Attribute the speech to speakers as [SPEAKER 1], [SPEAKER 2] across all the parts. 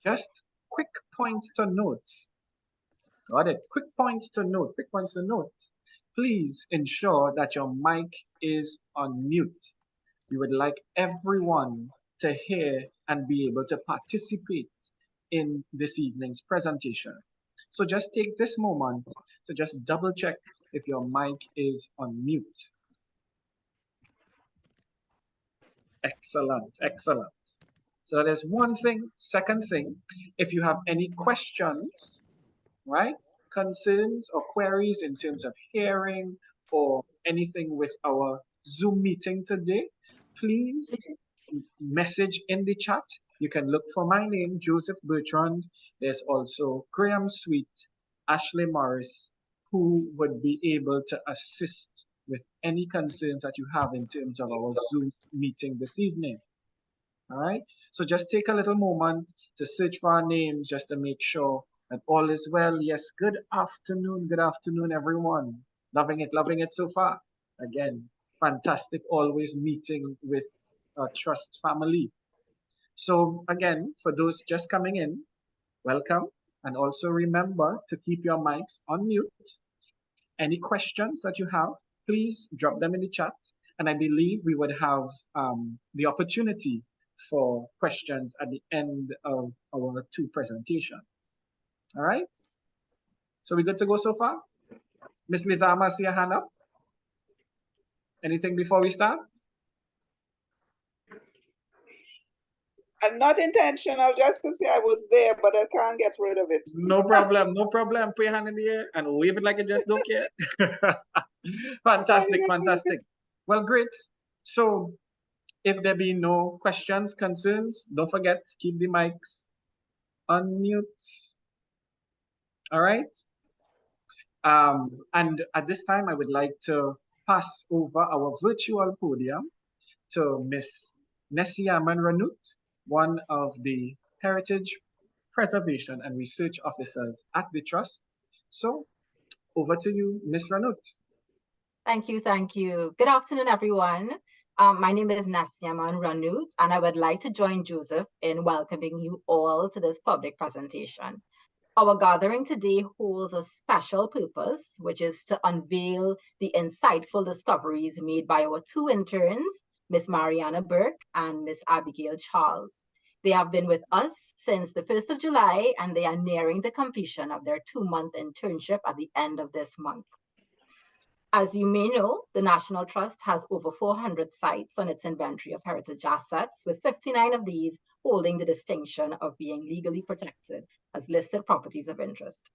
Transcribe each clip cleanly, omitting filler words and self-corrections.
[SPEAKER 1] Just quick points to note. Got it? Quick points to note. Quick points to note. Please ensure that your mic is on mute. We would like everyone to hear and be able to participate in this evening's presentation. So just take this moment to just double check if your mic is on mute. Excellent, excellent. So that is one thing. Second thing, if you have any questions, right, concerns or queries in terms of hearing or anything with our Zoom meeting today, please message in the chat. You can look for my name, Joseph Bertrand. There's also Graham Sweet, Ashley Morris, who would be able to assist with any concerns that you have in terms of our Zoom meeting this evening. All right, so just take a little moment to search for our names just to make sure that all is well. Yes, good afternoon, everyone. Loving it so far. Again, fantastic, always meeting with our Trust family. So again, for those just coming in, welcome. And also remember to keep your mics on mute. Any questions that you have, please drop them in the chat. And I believe we would have the opportunity for questions at the end of our two presentations. All right? So we good to go so far? Miss Lizama, see your hand up. Anything before we start?
[SPEAKER 2] Not intentional, just to say I was there, but I can't get rid of it.
[SPEAKER 1] No problem, no problem. Put your hand in the air and wave it like you just don't care. Fantastic, fantastic. Well, great. So if there be no questions, concerns, don't forget, keep the mics on mute. All right? And at this time, I would like to pass over our virtual podium to Miss Nessiaman Ranut, one of the Heritage Preservation and Research Officers at the Trust. So over to you, Miss Ranut.
[SPEAKER 3] Thank you, thank you. Good afternoon, everyone. My name is Nessiaman Ranut, and I would like to join Joseph in welcoming you all to this public presentation. Our gathering today holds a special purpose, which is to unveil the insightful discoveries made by our two interns, Miss Marianna Burke and Miss Abigail Charles. They have been with us since the 1st of July, and they are nearing the completion of their 2-month internship at the end of this month. As you may know, the National Trust has over 400 sites on its inventory of heritage assets, with 59 of these holding the distinction of being legally protected as listed properties of interest.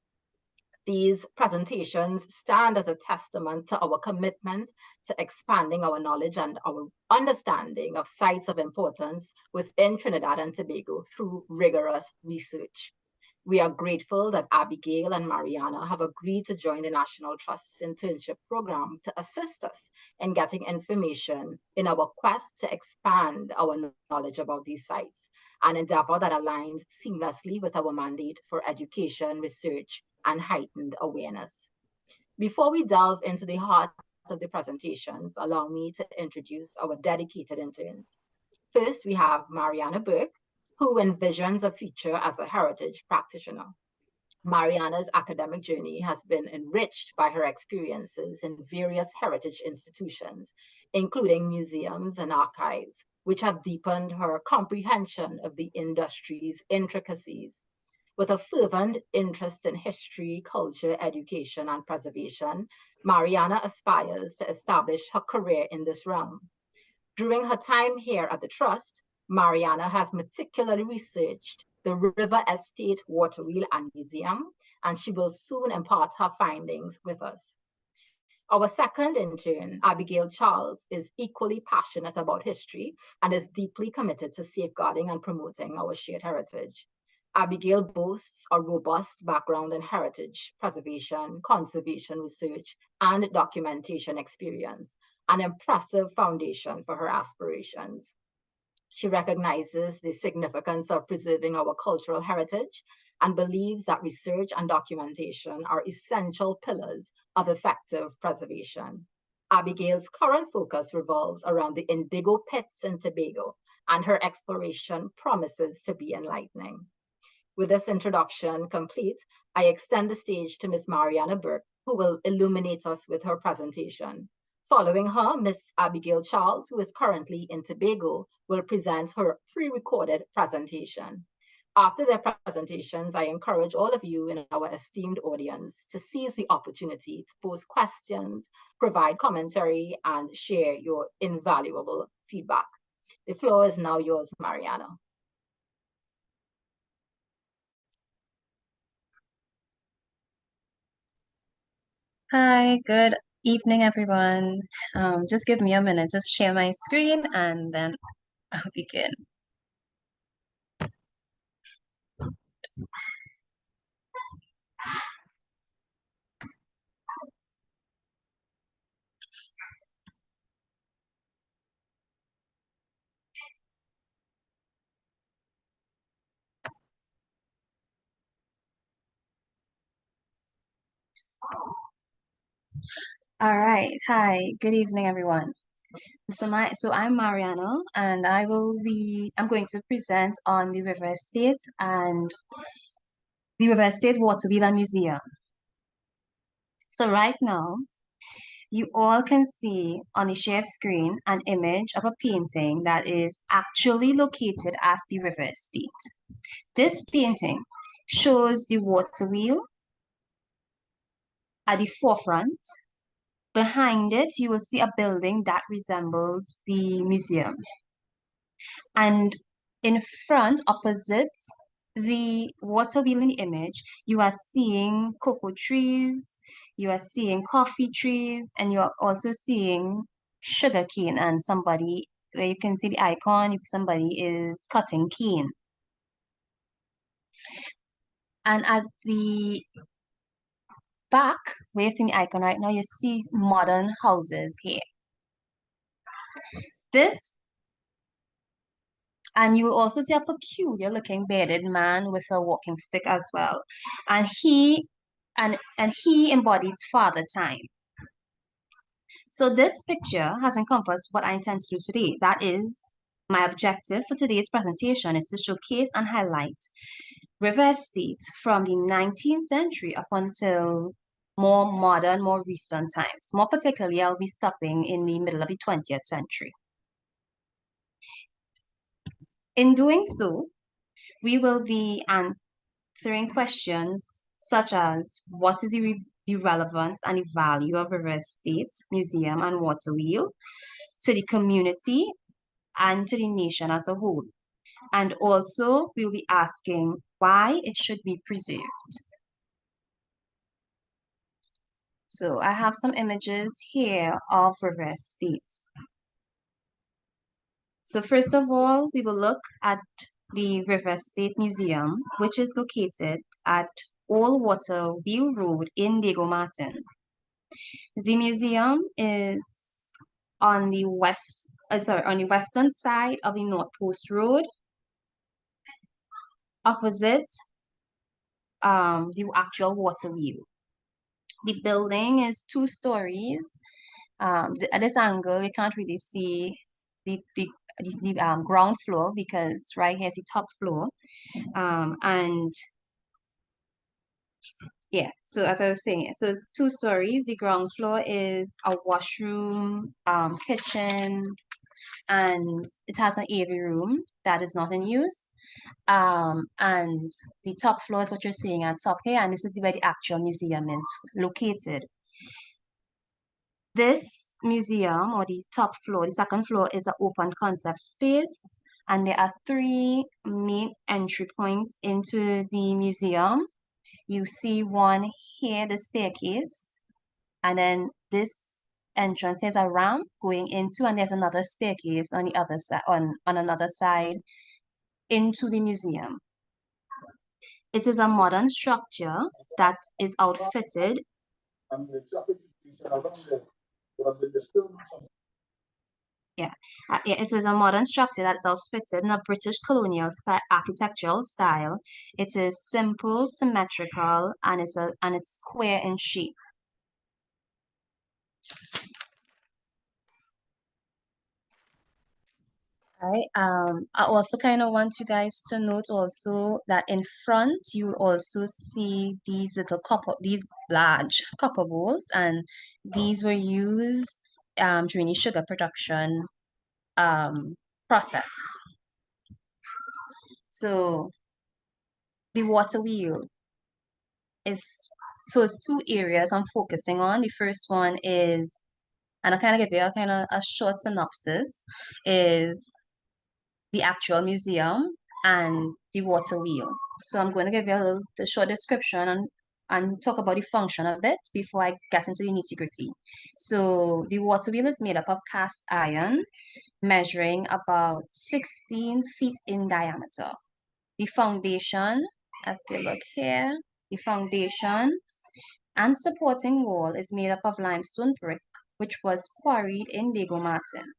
[SPEAKER 3] These presentations stand as a testament to our commitment to expanding our knowledge and our understanding of sites of importance within Trinidad and Tobago through rigorous research. We are grateful that Abigail and Marianna have agreed to join the National Trust's internship program to assist us in getting information in our quest to expand our knowledge about these sites, an endeavor that aligns seamlessly with our mandate for education, research, and heightened awareness. Before we delve into the heart of the presentations, allow me to introduce our dedicated interns. First, we have Marianna Burke, who envisions a future as a heritage practitioner. Marianna's academic journey has been enriched by her experiences in various heritage institutions, including museums and archives, which have deepened her comprehension of the industry's intricacies. With a fervent interest in history, culture, education, and preservation, Marianna aspires to establish her career in this realm. During her time here at the Trust, Marianna has meticulously researched the River Estate Waterwheel and Museum, and she will soon impart her findings with us. Our second intern, Abigail Charles, is equally passionate about history and is deeply committed to safeguarding and promoting our shared heritage. Abigail boasts a robust background in heritage preservation, conservation research, and documentation experience, an impressive foundation for her aspirations. She recognizes the significance of preserving our cultural heritage and believes that research and documentation are essential pillars of effective preservation. Abigail's current focus revolves around the Indigo Pits in Tobago, and her exploration promises to be enlightening. With this introduction complete, I extend the stage to Ms. Marianna Burke, who will illuminate us with her presentation. Following her, Ms. Abigail Charles, who is currently in Tobago, will present her pre-recorded presentation. After their presentations, I encourage all of you in our esteemed audience to seize the opportunity to pose questions, provide commentary, and share your invaluable feedback. The floor is now yours, Marianna.
[SPEAKER 4] Hi, good evening, everyone. Just give me a minute to share my screen and then I'll begin. All right. Hi, good evening, everyone. So I'm Marianna, and I'm going to present on the River Estate and the River Estate Waterwheel and Museum. So right now, you all can see on the shared screen an image of a painting that is actually located at the River Estate. This painting shows the water wheel at the forefront. Behind it, you will see a building that resembles the museum. And in front, opposite the water wheel in the image, you are seeing cocoa trees, you are seeing coffee trees, and you are also seeing sugarcane and somebody, where you can see the icon, if somebody is cutting cane. And at the back, where you're seeing the icon right now, you see modern houses here. And you will also see a peculiar looking bearded man with a walking stick as well. And he embodies father time. So this picture has encompassed what I intend to do today. That is, my objective for today's presentation is to showcase and highlight River Estate from the 19th century up until more modern, more recent times. More particularly, I'll be stopping in the middle of the 20th century. In doing so, we will be answering questions such as what is the relevance and the value of River Estate, Museum, and Waterwheel to the community and to the nation as a whole. And also, we'll be asking why it should be preserved. So I have some images here of River Estate. So first of all, we will look at the River Estate Museum, which is located at Old Water Wheel Road in Diego Martin. The museum is on the western side of the North Post Road, opposite the actual water wheel. The building is 2 stories. At this angle, you can't really see the ground floor because right here is the top floor. And yeah, so as I was saying, so it's 2 stories. The ground floor is a washroom, kitchen, and it has an AV room that is not in use. And the top floor is what you're seeing at top here, and this is where the actual museum is located. This museum, or the top floor, the second floor, is an open concept space, and there are 3 main entry points into the museum. You see one here, the staircase, and then this entrance has a ramp going into, and there's another staircase on the other side, on another side into the museum. It is a modern structure that is outfitted. It is a modern structure that is outfitted in a British colonial architectural style. It is simple, symmetrical, and it's square in shape. Right. I also kind of want you guys to note also that in front you also see these little these large copper bowls, and these were used during the sugar production process. So the water wheel is, so it's two areas I'm focusing on. The first one is, and I kind of give you a kind of a short synopsis, is the actual museum and the water wheel. So I'm going to give you the short description and talk about the function of it before I get into the nitty-gritty. So the water wheel is made up of cast iron, measuring about 16 feet in diameter. The foundation, if you look here, the foundation and supporting wall is made up of limestone brick, which was quarried in Diego Martin.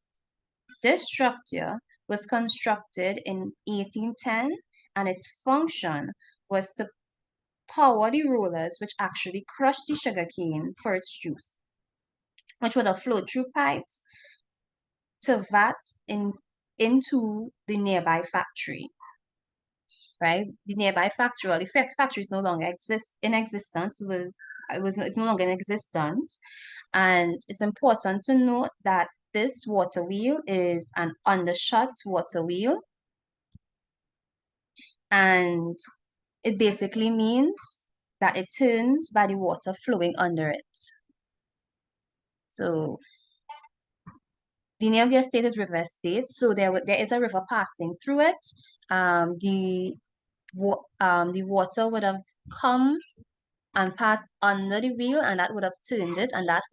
[SPEAKER 4] This structure was constructed in 1810, and its function was to power the rollers which actually crushed the sugarcane for its juice, which would have flowed through pipes to vats into the nearby factory. Right? The nearby factory, well, the factory is no longer in existence. It's no longer in existence, and it's important to note that this water wheel is an undershot water wheel, and it basically means that it turns by the water flowing under it. So the name of the estate is River Estate. So there is a river passing through it. The water would have come and passed under the wheel, and that would have turned it, and that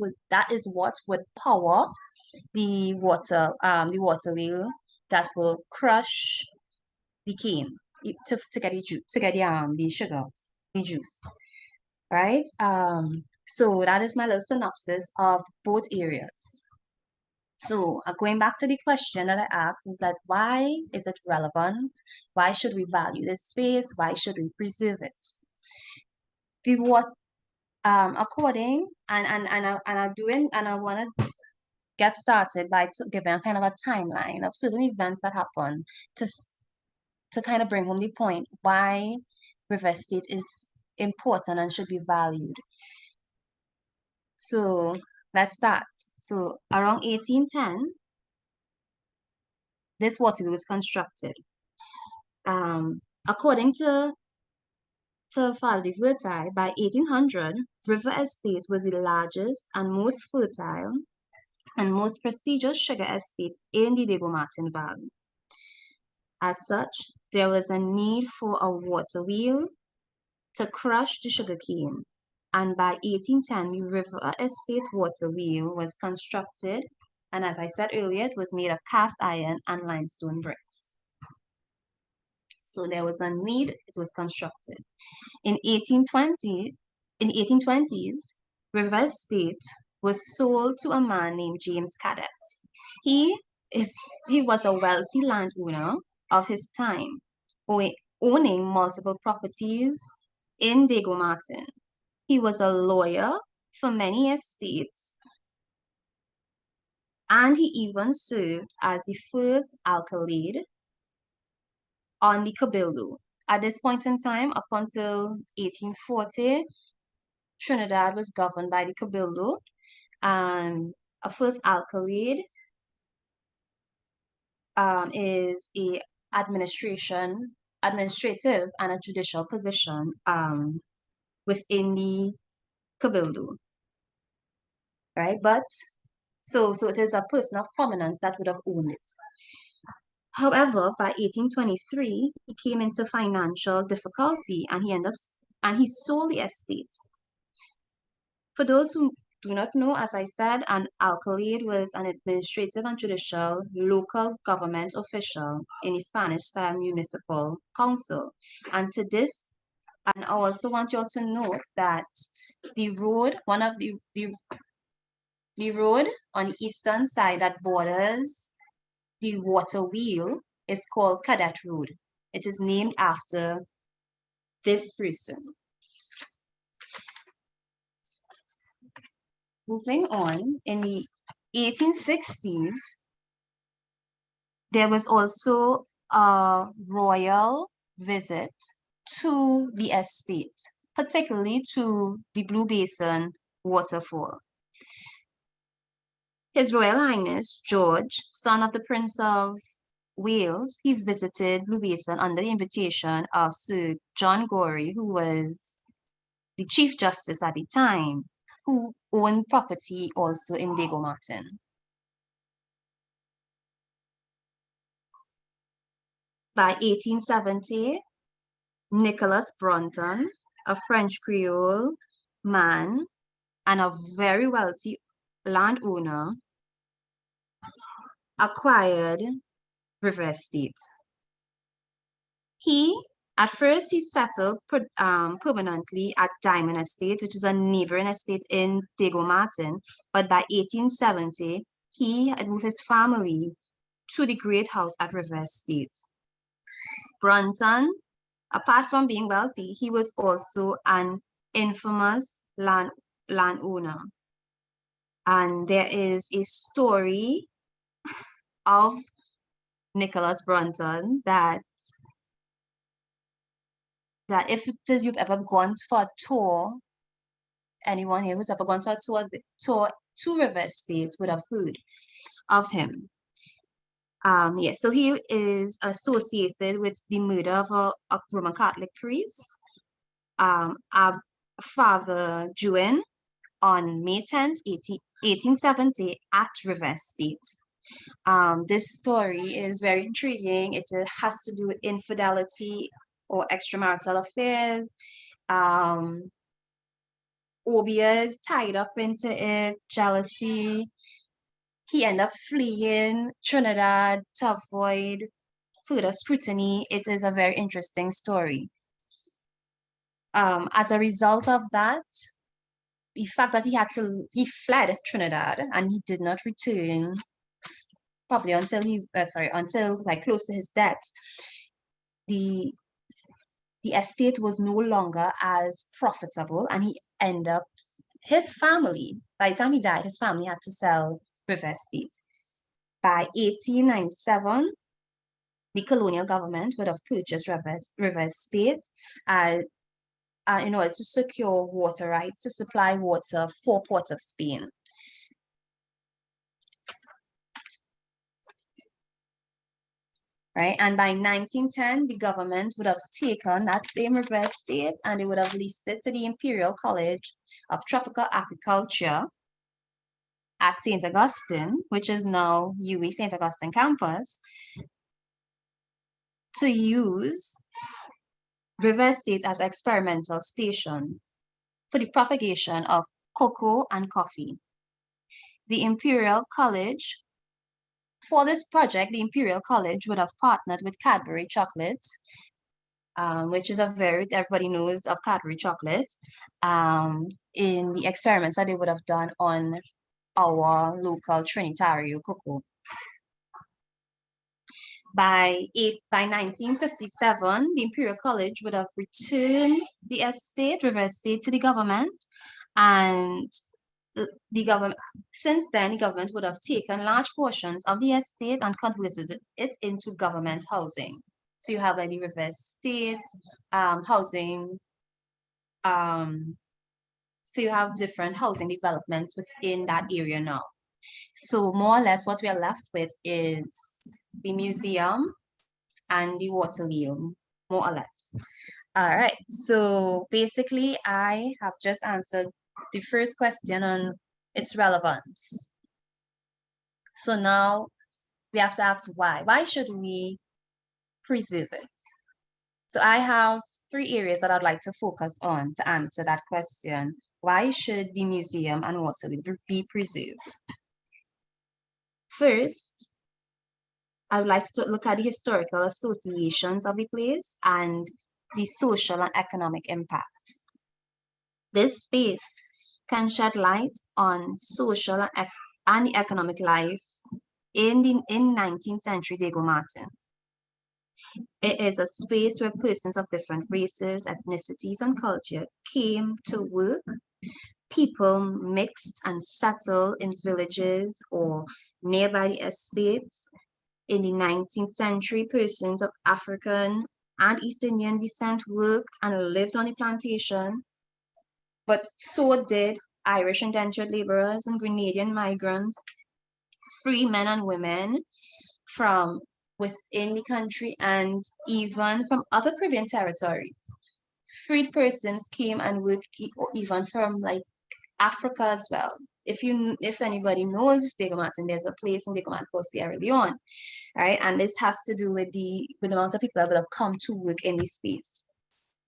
[SPEAKER 4] is what would power the water wheel that will crush the cane to get the sugar, the juice. Right? So that is my little synopsis of both areas. So going back to the question that I asked, is that why is it relevant? Why should we value this space? Why should we preserve it? The what according and I want to get started by giving a kind of a timeline of certain events that happen to kind of bring home the point why River Estate is important and should be valued. So let's start. So around 1810, this waterway was constructed. According to Parlatuvier, by 1800, River Estate was the largest and most fertile and most prestigious sugar estate in the Diego Martin Valley. As such, there was a need for a water wheel to crush the sugarcane, and by 1810, the River Estate water wheel was constructed, and as I said earlier, it was made of cast iron and limestone bricks. So there was a need, it was constructed. In 1820s, River Estate was sold to a man named James Cadet. He was a wealthy landowner of his time, owning multiple properties in Diego Martin. He was a lawyer for many estates, and he even served as the first alcalde on the Cabildo. At this point in time, up until 1840, Trinidad was governed by the Cabildo, and a first alcalde is a administrative and a judicial position within the Cabildo, right? But so it is a person of prominence that would have owned it. However, by 1823, he came into financial difficulty, and he sold the estate. For those who do not know, as I said, an alcalde was an administrative and judicial local government official in the Spanish-style municipal council. And I also want you all to note that the road, the road on the eastern side that borders the water wheel is called Cadet Road. It is named after this person. Moving on, in the 1860s, there was also a royal visit to the estate, particularly to the Blue Basin waterfall. His Royal Highness George, son of the Prince of Wales, he visited Blue Basin under the invitation of Sir John Gorey, who was the Chief Justice at the time, who owned property also in Diego Martin. By 1870, Nicholas Brunton, a French Creole man and a very wealthy landowner, acquired River Estate. At first, he settled permanently at Diamond Estate, which is a neighboring estate in Diego Martin. But by 1870, he had moved his family to the great house at River Estate. Brunton, apart from being wealthy, he was also an infamous landowner. And there is a story of Nicholas Brunton that if it is you've ever gone for a tour, anyone here who's ever gone to a tour to River Estate would have heard of him. Yes, so he is associated with the murder of a Roman Catholic priest, Father Juin, on May 10th, 1870 at River Estate. This story is very intriguing. It has to do with infidelity or extramarital affairs. Obia is tied up into it, jealousy. He ended up fleeing Trinidad to avoid further scrutiny. It is a very interesting story. As a result of that, the fact that he fled Trinidad and he did not return probably until like close to his death. The estate was no longer as profitable, and his family, by the time he died, his family had to sell River Estate. By 1897, the colonial government would have purchased River Estate in order to secure water rights to supply water for Port of Spain. Right, and by 1910, the government would have taken that same River Estate and they would have leased it to the Imperial College of Tropical Agriculture at St. Augustine, which is now UWI St. Augustine campus, to use River Estate as an experimental station for the propagation of cocoa and coffee. The Imperial College, for this project, the Imperial College would have partnered with Cadbury Chocolates, which is everybody knows of Cadbury Chocolates, in the experiments that they would have done on our local Trinitario cocoa. By 1957, the Imperial College would have returned the River Estate, to the government, and since then, the government would have taken large portions of the estate and converted it into government housing. So you have like the River Estate housing. So you have different housing developments within that area now. So more or less what we are left with is the museum and the water wheel, more or less. All right, so basically I have just answered the first question on its relevance. So now we have to ask why. Why should we preserve it? So I have 3 areas that I'd like to focus on to answer that question. Why should the museum and water wheel be preserved? First, I would like to look at the historical associations of the place and the social and economic impact. This space can shed light on social and economic life in 19th century Diego Martin. It is a space where persons of different races, ethnicities, and culture came to work. People mixed and settled in villages or nearby the estates. In the 19th century, persons of African and East Indian descent worked and lived on the plantation, but so did Irish indentured laborers and Grenadian migrants, free men and women from within the country and even from other Caribbean territories. Freed persons came and worked even from like Africa as well. If anybody knows Diego Martin, there's a place in Diego Martin called Sierra Leone, right? And this has to do with the amount of people that would have come to work in this space.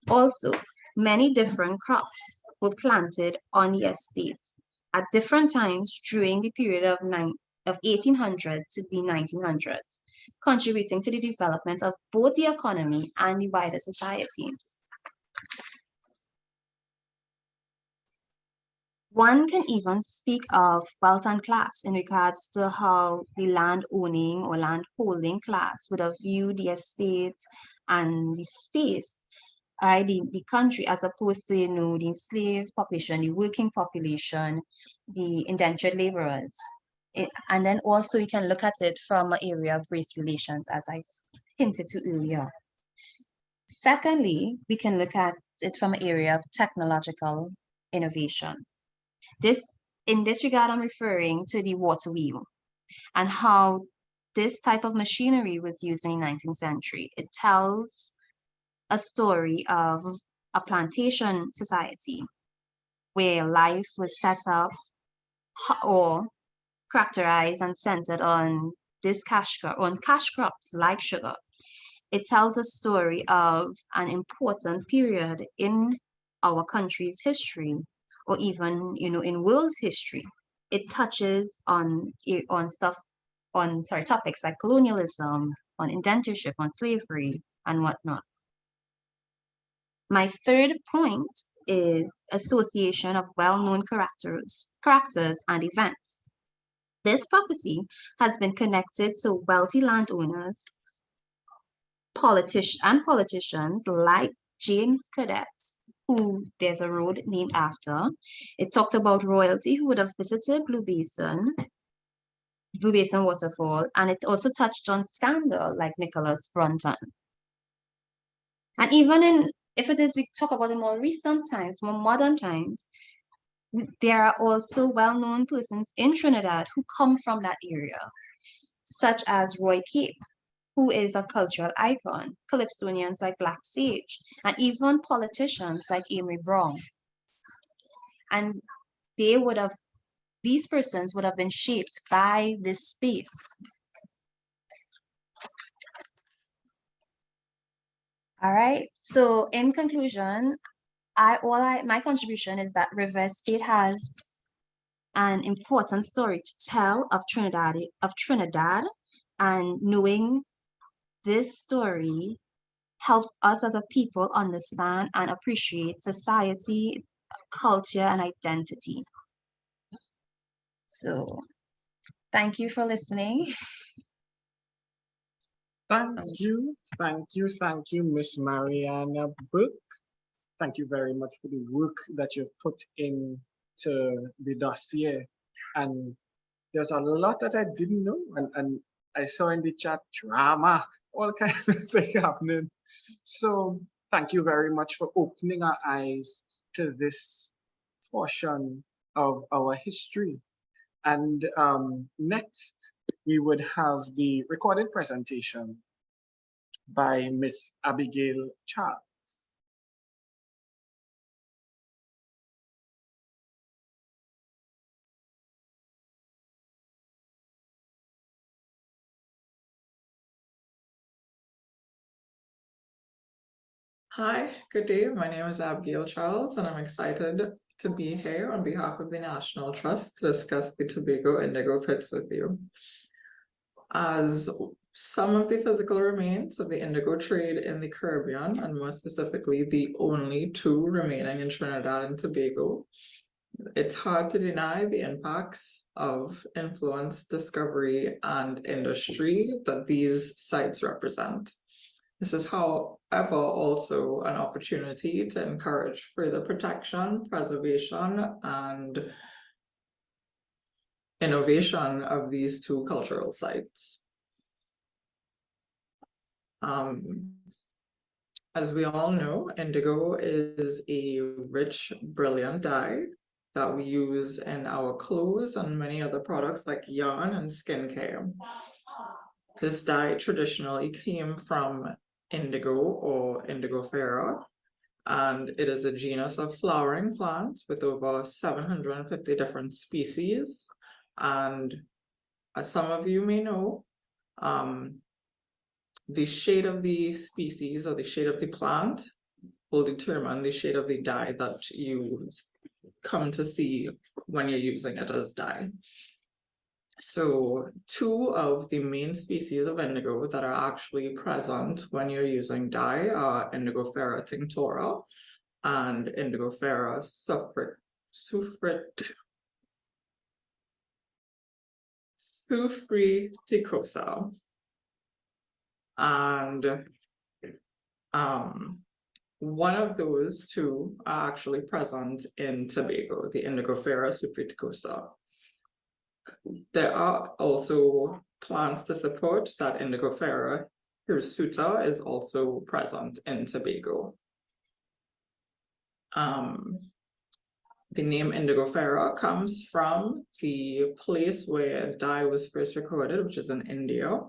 [SPEAKER 4] Also, many different crops were planted on the estates at different times during the period of 1800 to the 1900s, contributing to the development of both the economy and the wider society. One can even speak of wealth and class in regards to how the land owning or land holding class would have viewed the estates and the space, right, the country, as opposed to, the enslaved population, the working population, the indentured laborers. And then also you can look at it from an area of race relations, as I hinted to earlier. Secondly, we can look at it from an area of technological innovation. In this regard, I'm referring to the water wheel and how this type of machinery was used in the 19th century. It tells a story of a plantation society where life was set up or characterized and centered on cash crops like sugar. It tells a story of an important period in our country's history, or even, in world history. It touches on topics like colonialism, on indentureship, on slavery, and whatnot. My third point is association of well-known characters and events. This property has been connected to wealthy landowners, politicians like James Cadet, who there's a road named after. It talked about royalty who would have visited Blue Basin Waterfall, and it also touched on scandal like Nicholas Brunton. And even we talk about the more recent times, more modern times, there are also well-known persons in Trinidad who come from that area, such as Roy Cape, who is a cultural icon, Calypsonians like Black Sage, and even politicians like Amy Brown. And these persons would have been shaped by this space. All right, so in conclusion, my contribution is that River Estate has an important story to tell of Trinidad, and knowing this story helps us as a people understand and appreciate society, culture, and identity. So, thank you for listening.
[SPEAKER 1] Thank you, Miss Marianna Burke. Thank you very much for the work that you've put into the dossier. And there's a lot that I didn't know, and I saw in the chat drama, all kinds of things happening. So thank you very much for opening our eyes to this portion of our history. And next, we would have the recorded presentation by Miss Abigail Charles.
[SPEAKER 5] Hi, good day. My name is Abigail Charles, and I'm excited to be here on behalf of the National Trust to discuss the Tobago Indigo Pits with you. As some of the physical remains of the indigo trade in the Caribbean, and more specifically the only two remaining in Trinidad and Tobago, it's hard to deny the impacts of influence, discovery, and industry that these sites represent. This is, however, also an opportunity to encourage further protection, preservation, and innovation of these two cultural sites. As we all know, indigo is a rich, brilliant dye that we use in our clothes and many other products like yarn and skincare. This dye traditionally came from indigo or indigofera, and it is a genus of flowering plants with over 750 different species. And as some of you may know, the shade of the species or the shade of the plant will determine the shade of the dye that you come to see when you're using it as dye. So two of the main species of indigo that are actually present when you're using dye are Indigofera tinctora and Indigofera sufriticosa. And one of those two are actually present in Tobago, the Indigofera sufriticosa. There are also plants to support that Indigofera hirsuta is also present in Tobago. The name Indigofera comes from the place where dye was first recorded, which is in India.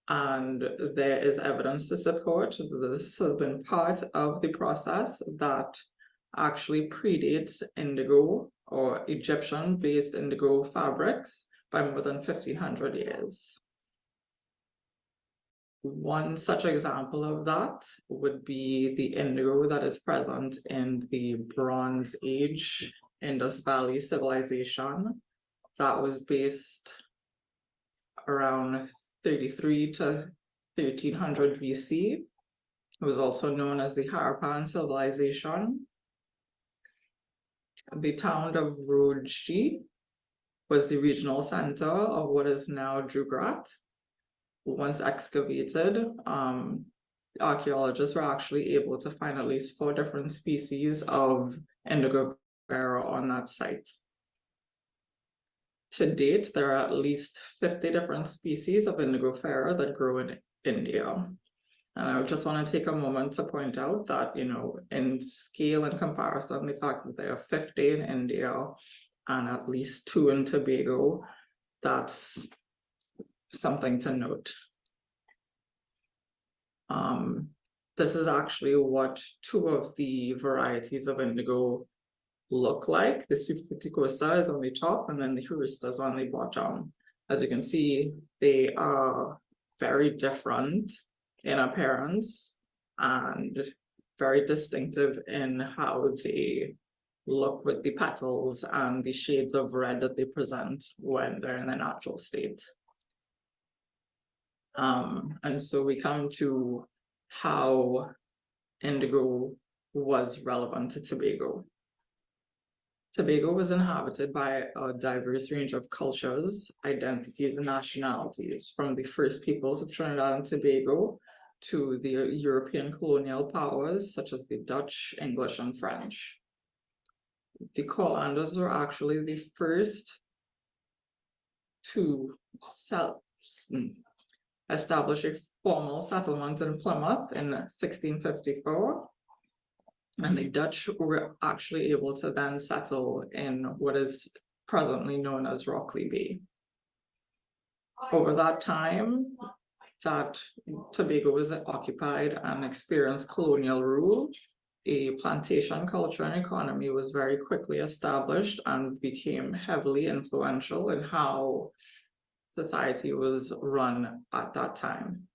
[SPEAKER 5] And there is evidence to support this has been part of the process that actually predates indigo or Egyptian-based indigo fabrics by more than 1,500 years. One such example of that would be the indigo that is present in the Bronze Age Indus Valley civilization that was based around 33 to 1300 BC. It was also known as the Harappan civilization. The town of Roji was the regional center of what is now Jugrat. Once excavated, archaeologists were actually able to find at least 4 different species of Indigofera on that site. To date, there are at least 50 different species of Indigofera that grow in India. And I just want to take a moment to point out that, you know, in scale and comparison, the fact that there are 50 in India and at least 2 in Tobago, that's something to note. This is actually what 2 of the varieties of indigo look like. The sufriticosa is on the top and then the hirsuta is on the bottom. As you can see, they are very different in appearance and very distinctive in how they look with the petals and the shades of red that they present when they're in their natural state. And so we come to how indigo was relevant to Tobago. Tobago was inhabited by a diverse range of cultures, identities, and nationalities, from the first peoples of Trinidad and Tobago to the European colonial powers, such as the Dutch, English, and French. The Colanders were actually the first to establish a formal settlement in Plymouth in 1654. And the Dutch were actually able to then settle in what is presently known as Rockley Bay. Over that time that Tobago was occupied and experienced colonial rule, a plantation culture and economy was very quickly established and became heavily influential in how society was run at that time.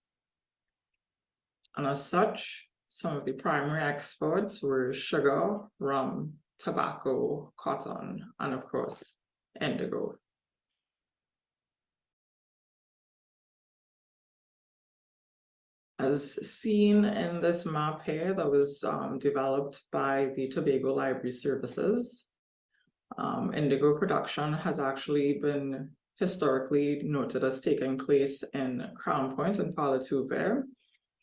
[SPEAKER 5] And as such, some of the primary exports were sugar, rum, tobacco, cotton, and of course, indigo. As seen in this map here that was developed by the Tobago Library Services, indigo production has actually been historically noted as taking place in Crown Point and Parlatuvier,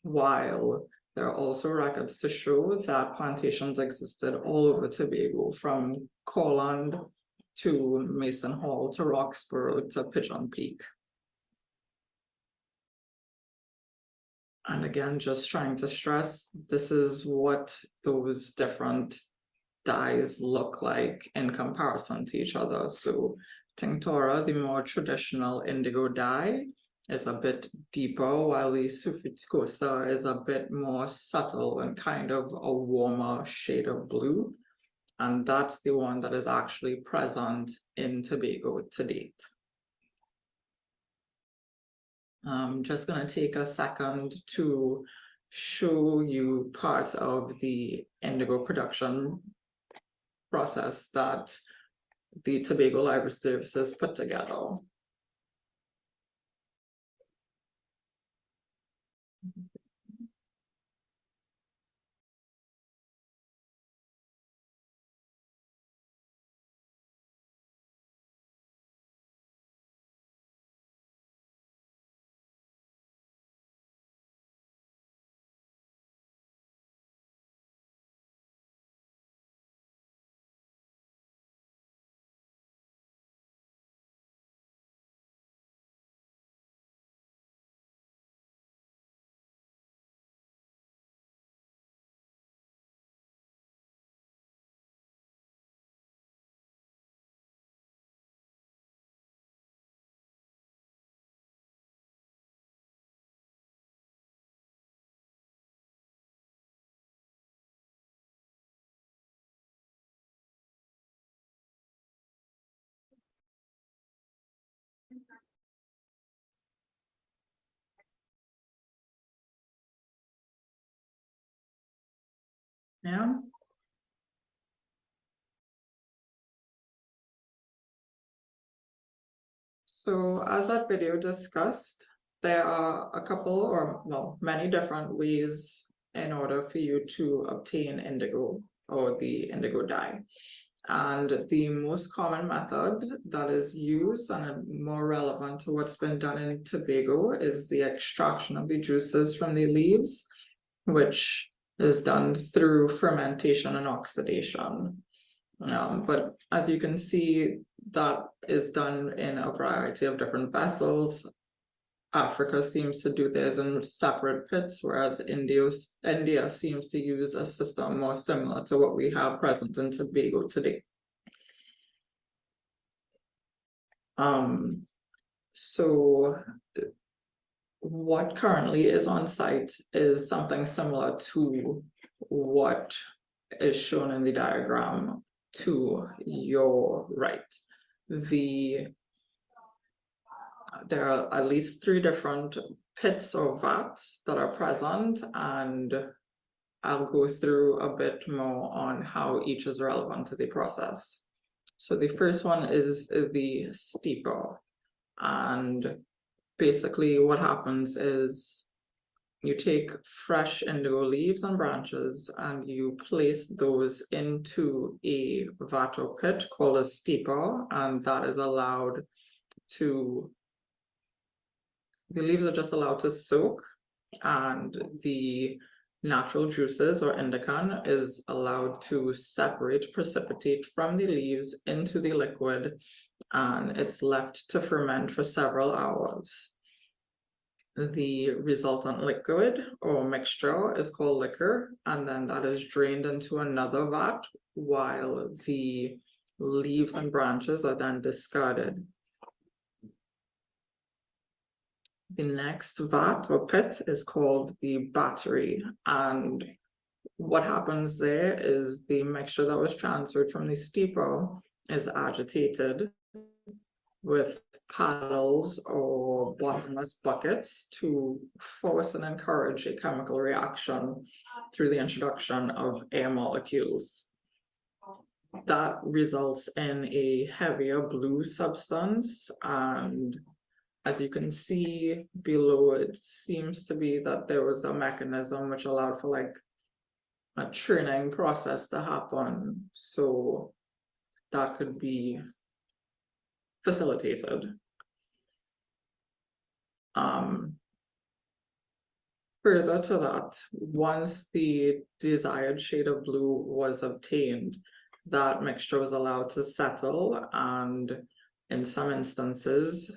[SPEAKER 5] while there are also records to show that plantations existed all over Tobago, from Corland to Mason Hall to Roxburgh to Pigeon Peak. And again, just trying to stress, this is what those different dyes look like in comparison to each other. So Tinctora, the more traditional indigo dye, is a bit deeper, while the Sufiscosa is a bit more subtle and kind of a warmer shade of blue. And that's the one that is actually present in Tobago to date. I'm just going to take a second to show you parts of the indigo production process that the Tobago Library Services put together. Yeah. So as that video discussed, there are a couple or well, many different ways in order for you to obtain indigo or the indigo dye. And the most common method that is used and more relevant to what's been done in Tobago is the extraction of the juices from the leaves, which is done through fermentation and oxidation. But as you can see, that is done in a variety of different vessels. Africa seems to do theirs in separate pits, whereas India seems to use a system more similar to what we have present in Tobago today. So what currently is on site is something similar to what is shown in the diagram to your right. There are at least 3 different pits or vats that are present, and I'll go through a bit more on how each is relevant to the process. So the first one is the steeper, and basically what happens is you take fresh indigo leaves and branches and you place those into a vat or pit called a steeper, and that is allowed to, the leaves are just allowed to soak, and the natural juices or indican is allowed to separate, precipitate from the leaves into the liquid, and it's left to ferment for several hours. The resultant liquid or mixture is called liquor, and then that is drained into another vat while the leaves and branches are then discarded. The next vat or pit is called the battery, and what happens there is the mixture that was transferred from the steeper is agitated with paddles or bottomless buckets to force and encourage a chemical reaction through the introduction of air molecules. That results in a heavier blue substance, and as you can see below, it seems to be that there was a mechanism which allowed for like a churning process to happen, so that could be facilitated. Further to that, once the desired shade of blue was obtained, that mixture was allowed to settle, and in some instances,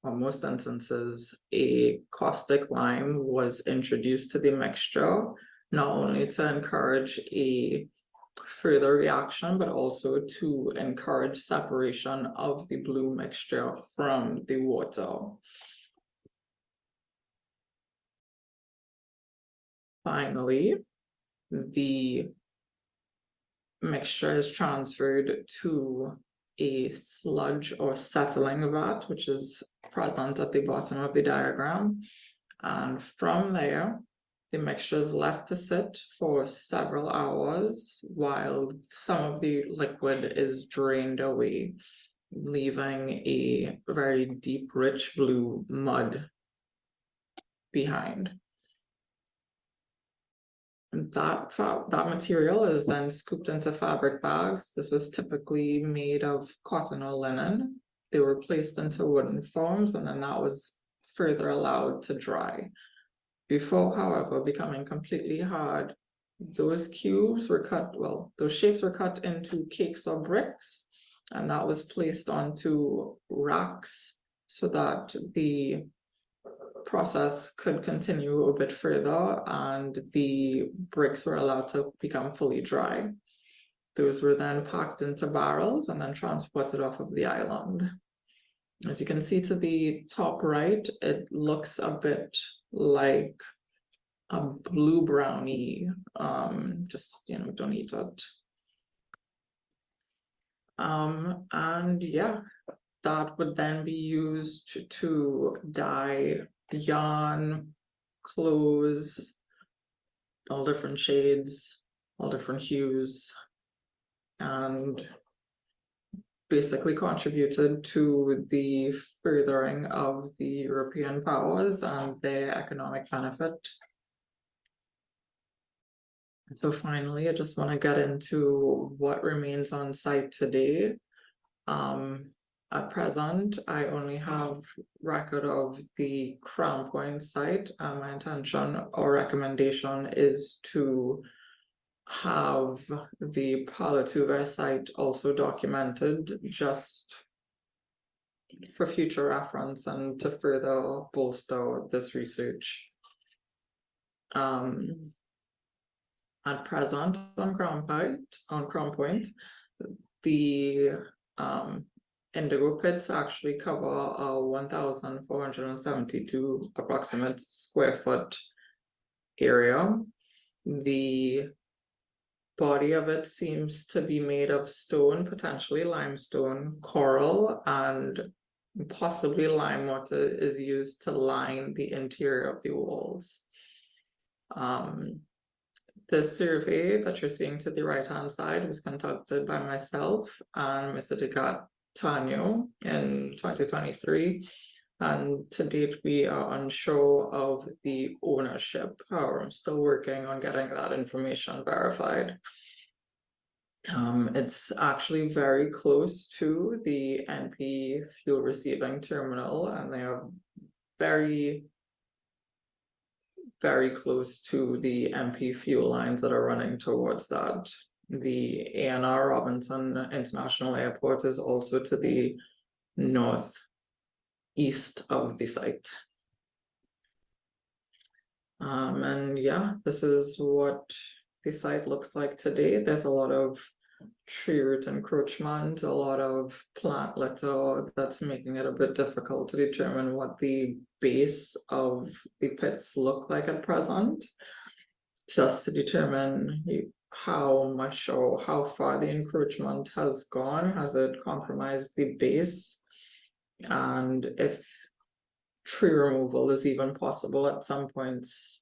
[SPEAKER 5] or most instances, a caustic lime was introduced to the mixture, not only to encourage a further reaction, but also to encourage separation of the blue mixture from the water. Finally, the mixture is transferred to a sludge or settling vat, which is present at the bottom of the diagram. And from there, the mixture is left to sit for several hours while some of the liquid is drained away, leaving a very deep, rich blue mud behind. And that material is then scooped into fabric bags. This was typically made of cotton or linen. They were placed into wooden forms, and then that was further allowed to dry. Before, however, becoming completely hard, those cubes were cut, well, those shapes were cut into cakes or bricks, and that was placed onto racks so that the process could continue a bit further and the bricks were allowed to become fully dry. Those were then packed into barrels and then transported off of the island. As you can see to the top right, it looks a bit like a blue brownie, just, don't eat it. And yeah, that would then be used to dye yarn, clothes, all different shades, all different hues, and basically contributed to the furthering of the European powers and their economic benefit. So finally, I just want to get into what remains on site today. At present, I only have record of the Crown Point site, and my intention or recommendation is to have the Parlatuvier site also documented, just for future reference and to further bolster this research. At present, on Crown Point, the Indigo Pits actually cover a 1,472 approximate square foot area. The body of it seems to be made of stone, potentially limestone, coral, and possibly lime water is used to line the interior of the walls. This survey that you're seeing to the right-hand side was conducted by myself and Mr. Tano in 2023, and to date we are unsure of the ownership. However, I'm still working on getting that information verified. It's actually very close to the NP fuel receiving terminal, and they are very close to the MP fuel lines that are running towards that. The ANR Robinson International Airport is also to the northeast of the site. And yeah, this is what the site looks like today. There's a lot of tree root encroachment, a lot of plant litter that's making it a bit difficult to determine what the base of the pits look like at present, just to determine how much or how far the encroachment has gone. Has it compromised the base? And if tree removal is even possible at some points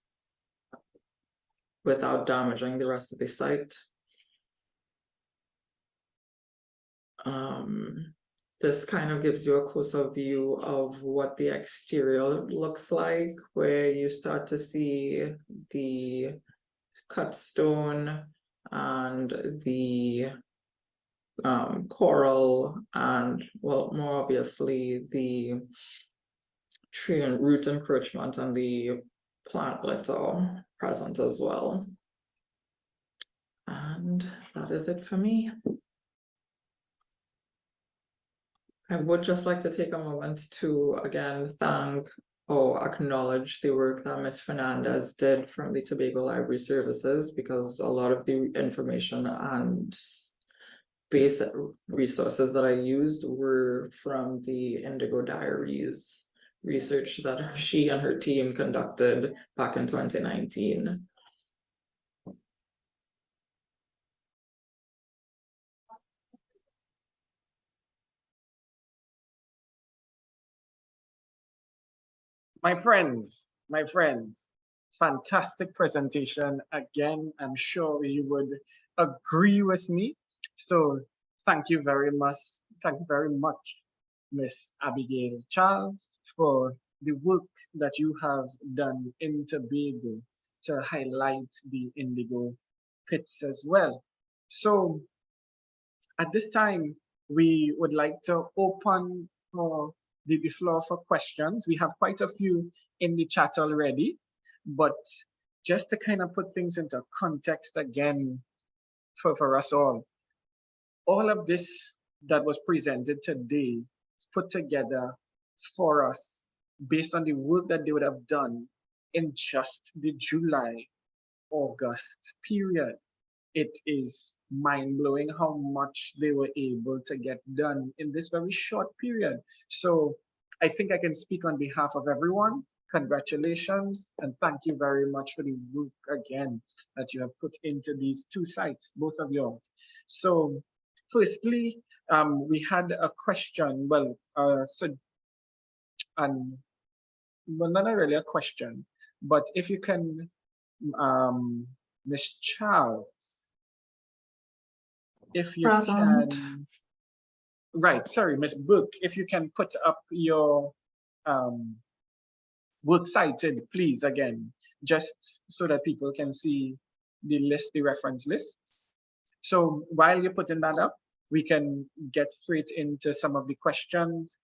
[SPEAKER 5] without damaging the rest of the site. This kind of gives you a closer view of what the exterior looks like, where you start to see the cut stone and the coral, and, well, more obviously the tree and root encroachment and the plant litter present as well. And that is it for me. I would just like to take a moment to again thank or acknowledge the work that Ms. Fernandez did from the Tobago Library Services, because a lot of the information and basic resources that I used were from the Indigo Diaries research that she and her team conducted back in 2019.
[SPEAKER 1] My friends, fantastic presentation. Again, I'm sure you would agree with me. So thank you very much. Thank you very much, Miss Abigail Charles, for the work that you have done in Tobago to highlight the Indigo Pits as well. So at this time, we would like to open for the floor for questions. We have quite a few in the chat already, but just to kind of put things into context again for us all of this that was presented today is put together for us based on the work that they would have done in just the July, August period. It is mind-blowing how much they were able to get done in this very short period. So I think I can speak on behalf of everyone. Congratulations, and thank you very much for the work again that you have put into these two sites, both of you. So firstly, we had a question, well, not really a question, but if you can, Ms. Charles, if you can, right, sorry, Ms. Burke, if you can put up your work cited, please, again, just so that people can see the list, the reference list. So while you're putting that up, we can get straight into some of the questions.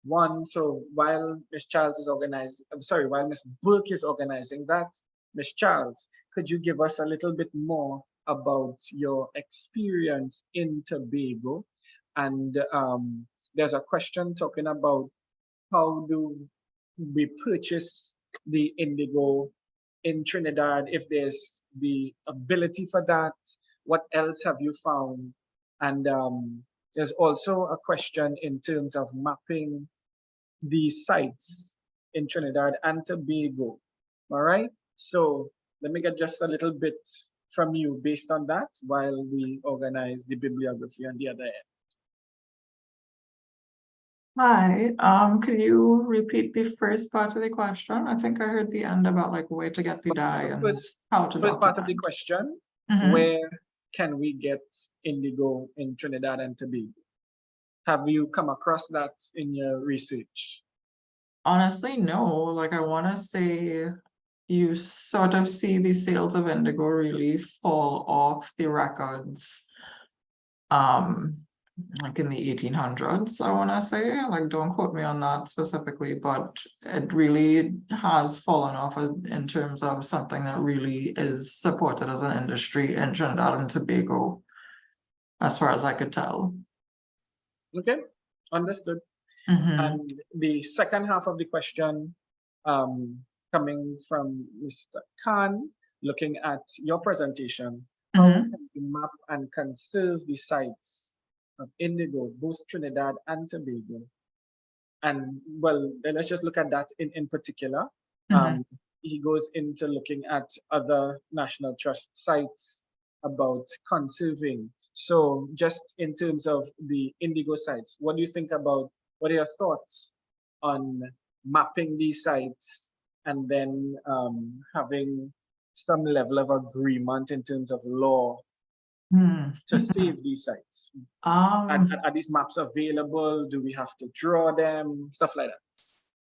[SPEAKER 1] One, so while Ms. Charles is organizing, I'm sorry, while Ms. Burke is organizing that, Ms. Charles, could you give us a little bit more about your experience in Tobago? And there's a question talking about how do we purchase the indigo in Trinidad, if there's the ability for that, what else have you found? And there's also a question in terms of mapping the sites in Trinidad and Tobago. All right, so let me get just a little bit from you based on that while we organize the bibliography on the other end.
[SPEAKER 5] Hi, could you repeat the first part of the question? I think I heard the end about like where to get the dye and how to
[SPEAKER 1] First part of the
[SPEAKER 5] document.
[SPEAKER 1] question, where can we get indigo in Trinidad and Tobago? Have you come across that in your research?
[SPEAKER 5] Honestly, no. Like I want to say you sort of see the sales of indigo really fall off the records like in the 1800s, I want to say, like don't quote me on that specifically, but it really has fallen off in terms of something that really is supported as an industry in Trinidad and Tobago, as far as I could tell.
[SPEAKER 1] Okay, understood. And the second half of the question, coming from Mr. Khan, looking at your presentation, how can we map and conserve the sites of indigo, both Trinidad and Tobago? And well, let's just look at that in particular. He goes into looking at other National Trust sites about conserving. So just in terms of the indigo sites, what do you think about, what are your thoughts on mapping these sites and then having some level of agreement in terms of law to save these sites? Are these maps available? Do we have to draw them? Stuff like that.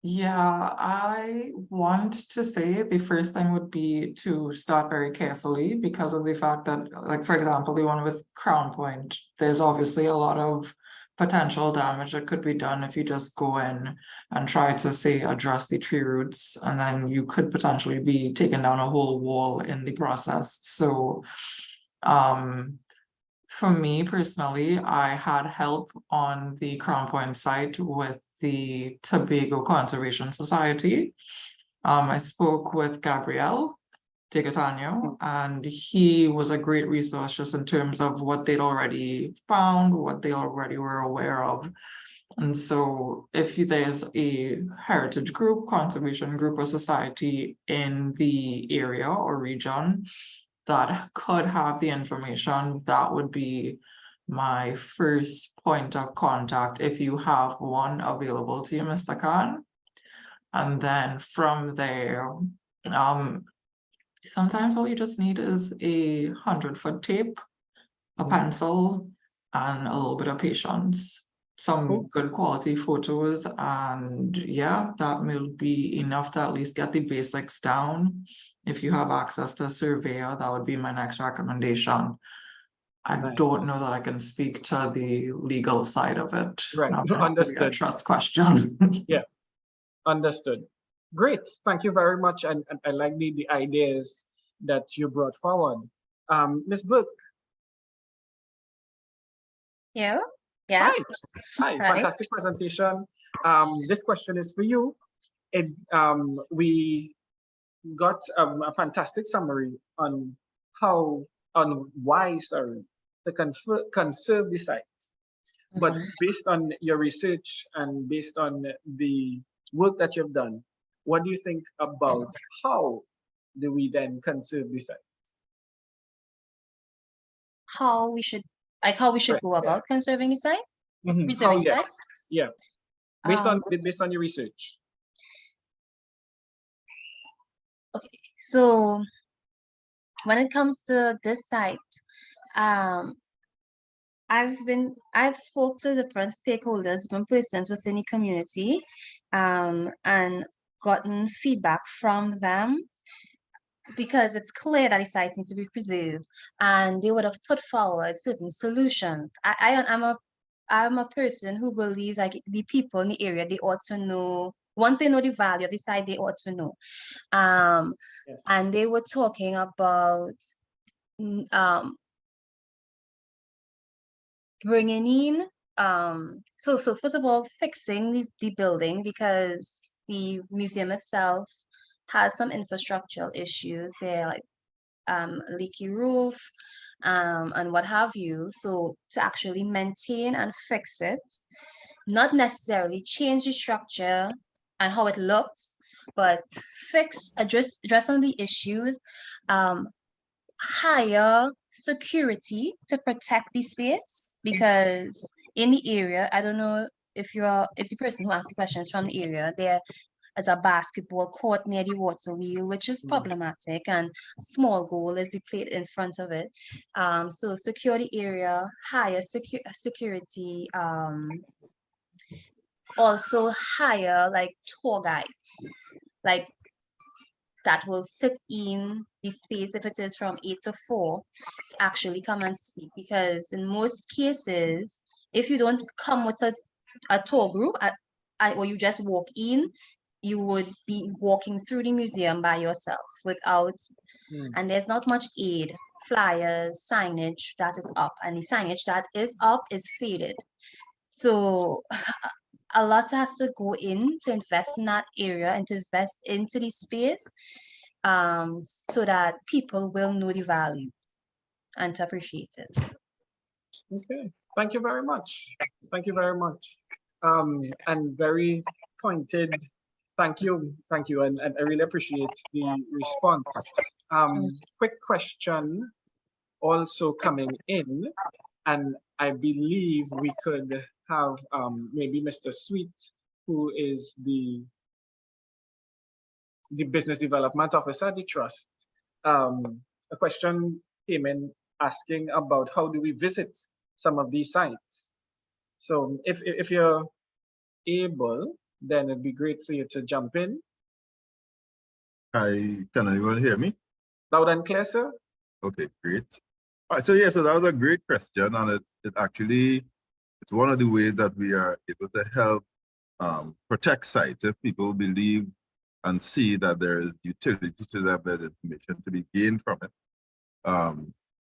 [SPEAKER 5] Yeah, I want to say the first thing would be to start very carefully because of the fact that, like, for example, the one with Crown Point, there's obviously a lot of potential damage that could be done if you just go in and try to, say, address the tree roots, and then you could potentially be taking down a whole wall in the process. So For me personally, I had help on the Crown Point site with the Tobago Conservation Society. I spoke with Gabriel Tigotano, and he was a great resource just in terms of what they'd already found, what they already were aware of. And so if there's a heritage group, conservation group, or society in the area or region that could have the information, that would be my first point of contact if you have one available to you, Mr. Khan. And then from there, sometimes all you just need is a 100-foot tape, a pencil, and a little bit of patience. Some good quality photos, and yeah, that will be enough to at least get the basics down. If you have access to a surveyor, that would be my next recommendation. I don't know that I can speak to the legal side of it.
[SPEAKER 1] Right, understood.
[SPEAKER 5] A trust question.
[SPEAKER 1] Yeah, understood. Great, thank you very much, and I like the ideas that you brought forward. Ms. Burke.
[SPEAKER 4] Yeah. Yeah.
[SPEAKER 1] Hi, fantastic presentation. This question is for you. We got a fantastic summary on why to conserve the sites. But based on your research and based on the work that you've done, what do you think about how do we then conserve the sites?
[SPEAKER 4] How we should go about conserving the site?
[SPEAKER 1] Preserving the site? Yeah. Based on your research.
[SPEAKER 4] Okay, so when it comes to this site, I've spoke to different stakeholders, different persons within the community, and gotten feedback from them, because it's clear that the site needs to be preserved, and they would have put forward certain solutions. I'm a person who believes like the people in the area, they ought to know. Once they know the value of the site, they ought to know. And they were talking about bringing in so first of all, fixing the building, because the museum itself has some infrastructural issues there, like leaky roof and what have you. So to actually maintain and fix it, not necessarily change the structure and how it looks, but address some of the issues, higher security to protect the space, because in the area, I don't know if the person who asked the question is from the area, there is a basketball court near the water wheel, which is problematic, and a small goal is played in front of it. So security area, higher security, also hire like tour guides, like that will sit in the space if it is from 8 to 4 to actually come and speak. Because in most cases, if you don't come with a tour group or you just walk in, you would be walking through the museum by yourself without, and there's not much aid, flyers, signage that is up, and the signage that is up is faded. So a lot has to go in to invest in that area and to invest into the space, so that people will know the value and to appreciate it.
[SPEAKER 1] Okay, thank you very much. Thank you very much. And very pointed. Thank you, and I really appreciate the response. Quick question also coming in, and I believe we could have maybe Mr. Sweet, who is the business development officer at the trust. A question came in asking about how do we visit some of these sites. So if you're able, then it'd be great for you to jump in.
[SPEAKER 6] Can anyone hear me?
[SPEAKER 1] Loud and clear, sir.
[SPEAKER 6] Okay, great. All right, so yeah, so that was a great question, and it's one of the ways that we are able to help protect sites. If people believe and see that there is utility to them, there's information to be gained from it,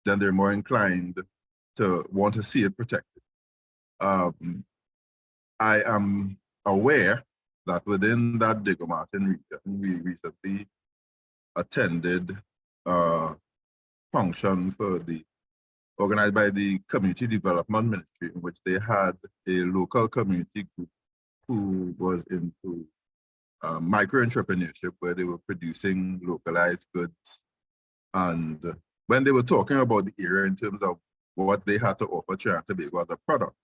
[SPEAKER 6] then they're more inclined to want to see it protected. I am aware that within that Diego Martin region, we recently attended a function organized by the Community Development Ministry, in which they had a local community group who was into micro-entrepreneurship, where they were producing localized goods. And when they were talking about the area in terms of what they had to offer Trinidad and Tobago as a product,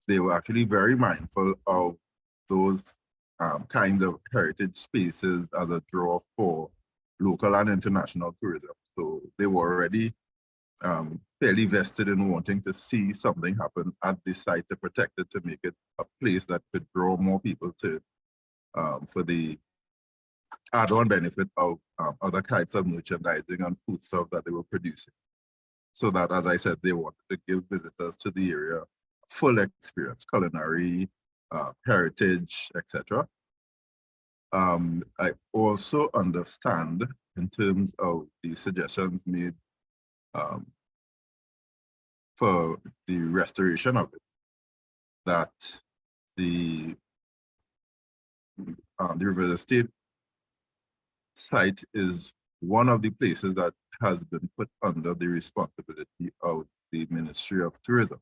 [SPEAKER 6] they were actually very mindful of those kinds of heritage spaces as a draw for local and international tourism. So they were already fairly vested in wanting to see something happen at this site to protect it, to make it a place that could draw more people to for the add-on benefit of other types of merchandising and food stuff that they were producing. So that, as I said, they wanted to give visitors to the area full experience, culinary, heritage, etc. I also understand, in terms of the suggestions made for the restoration of it, that the River Estate site is one of the places that has been put under the responsibility of the Ministry of Tourism.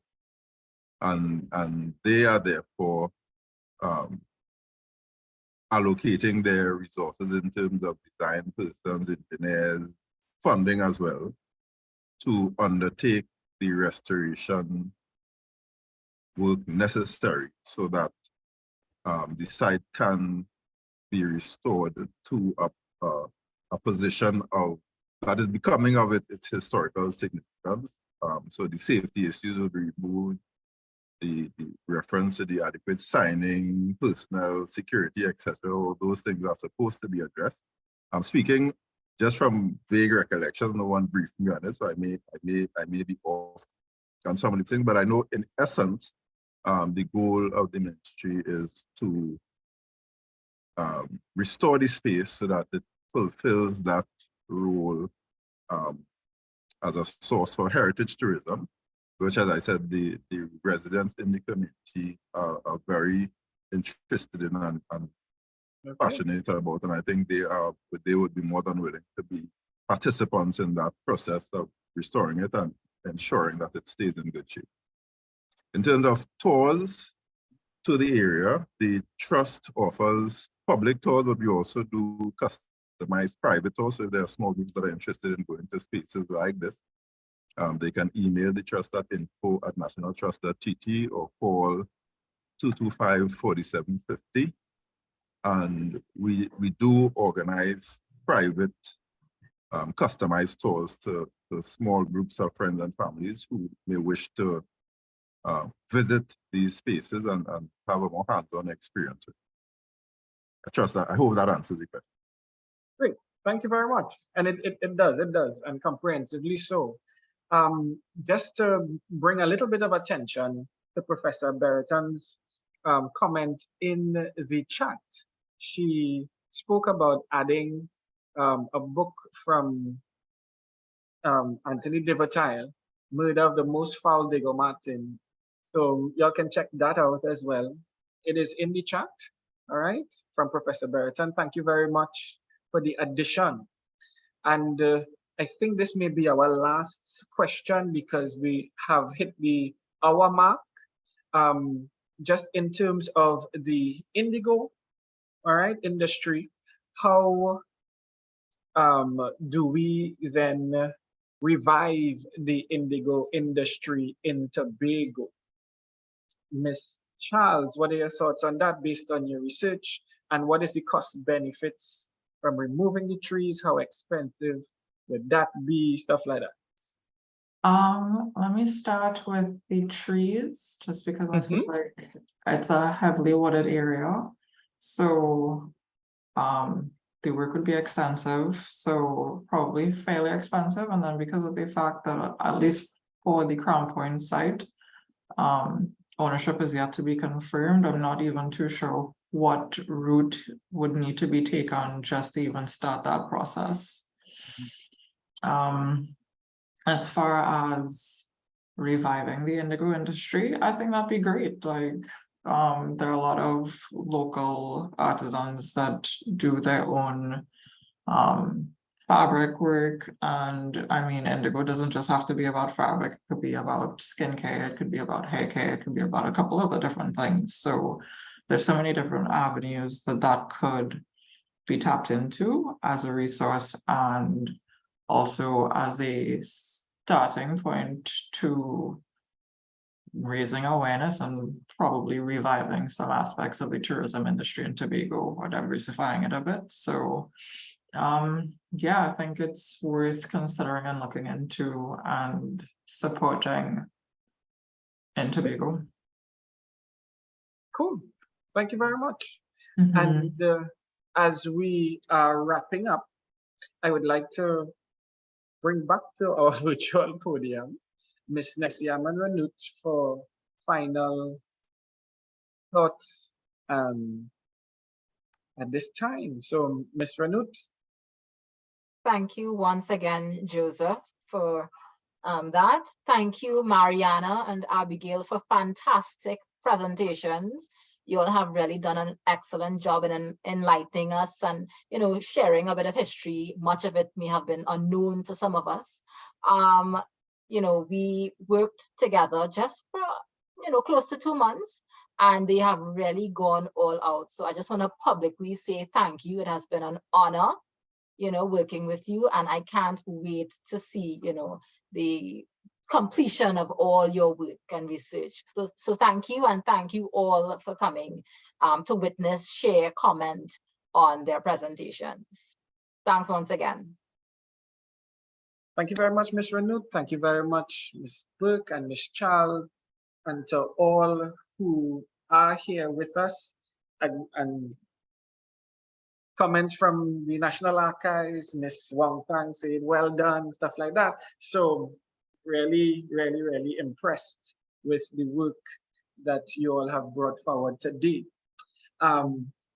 [SPEAKER 6] And they are therefore allocating their resources in terms of design persons, engineers, funding as well, to undertake the restoration work necessary so that the site can be restored to a position of that is becoming of its historical significance. So the safety issues will be removed, the reference to the adequate signing, personnel, security, etc. All those things are supposed to be addressed. I'm speaking just from vague recollections. No one briefed me on this, so I may be off on some of the things, but I know in essence, the goal of the ministry is to restore the space so that it fulfills that role as a source for heritage tourism, which, as I said, the residents in the community are very interested in and passionate about, and I think they would be more than willing to be participants in that process of restoring it and ensuring that it stays in good shape. In terms of tours to the area, the trust offers public tours, but we also do customized private tours. So if there are small groups that are interested in going to spaces like this, they can email the trust at info@nationaltrust.tt or call 225-4750. And we do organize private customized tours to small groups of friends and families who may wish to visit these spaces and have a more hands-on experience. I trust that. I hope that answers the question.
[SPEAKER 1] Great, thank you very much. And it does, and comprehensively so. Just to bring a little bit of attention to Professor Berreton's comment in the chat. She spoke about adding a book from Anthony Devertile, Murder of the Most Foul Diego Martin. So y'all can check that out as well. It is in the chat, all right, from Professor Berreton. Thank you very much for the addition. And I think this may be our last question because we have hit the hour mark. Just in terms of the indigo, all right, industry, how do we then revive the indigo industry in Tobago? Miss Charles, what are your thoughts on that based on your research? And what is the cost benefits from removing the trees? How expensive would that be? Stuff like that.
[SPEAKER 5] Let me start with the trees, just because I feel like it's a heavily wooded area. So the work would be extensive, so probably fairly expensive. And then because of the fact that at least for the Crown Point site, ownership is yet to be confirmed, I'm not even too sure what route would need to be taken just to even start that process. As far as reviving the indigo industry, I think that'd be great. Like, there are a lot of local artisans that do their own fabric work, and I mean, indigo doesn't just have to be about fabric. It could be about skincare, it could be about hair care, it could be about a couple other different things. So there's so many different avenues that could be tapped into as a resource, and also as a starting point to raising awareness and probably reviving some aspects of the tourism industry in Tobago, or diversifying it a bit. So yeah, I think it's worth considering and looking into and supporting in Tobago.
[SPEAKER 1] Cool. Thank you very much.
[SPEAKER 5] Mhm.
[SPEAKER 1] And as we are wrapping up, I would like to bring back to our virtual podium Miss Nesiaman Ranut for final thoughts at this time. So, Miss Ranut.
[SPEAKER 3] Thank you once again, Joseph, for that. Thank you, Marianna and Abigail, for fantastic presentations. You all have really done an excellent job in enlightening us and, you know, sharing a bit of history. Much of it may have been unknown to some of us. You know, we worked together just for, you know, close to 2 months, and they have really gone all out. So I just want to publicly say thank you. It has been an honor, you know, working with you, and I can't wait to see, you know, the completion of all your work and research. So thank you, and thank you all for coming to witness, share, comment on their presentations. Thanks once again.
[SPEAKER 1] Thank you very much, Ms. Ranut. Thank you very much, Ms. Burke and Ms. Charles, and to all who are here with us, and comments from the National Archives, Ms. Wong Tang said, well done, stuff like that. So really, really, really impressed with the work that you all have brought forward today.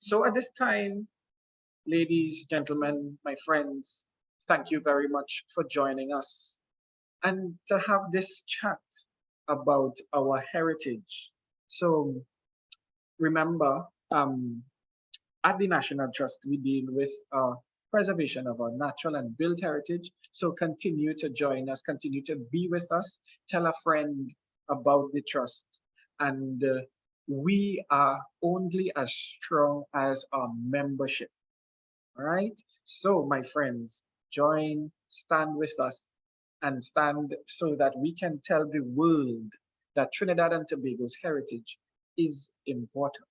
[SPEAKER 1] So at this time, ladies, gentlemen, my friends, thank you very much for joining us and to have this chat about our heritage. So remember, at the National Trust, we deal with preservation of our natural and built heritage. So continue to join us, continue to be with us, tell a friend about the trust. And we are only as strong as our membership. All right. So my friends, join, stand with us, and stand so that we can tell the world that Trinidad and Tobago's heritage is important.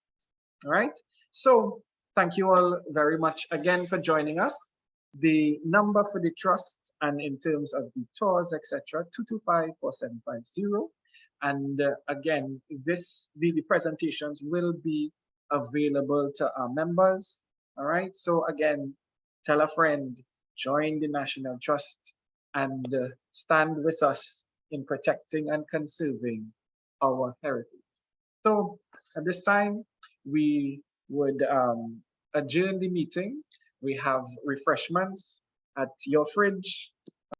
[SPEAKER 1] All right. So thank you all very much again for joining us. The number for the trust and in terms of the tours, etc., 225-4750. And again, the presentations will be available to our members. All right. So again, tell a friend, join the National Trust, and stand with us in protecting and conserving our heritage. So at this time, we would adjourn the meeting. We have refreshments at your fridge,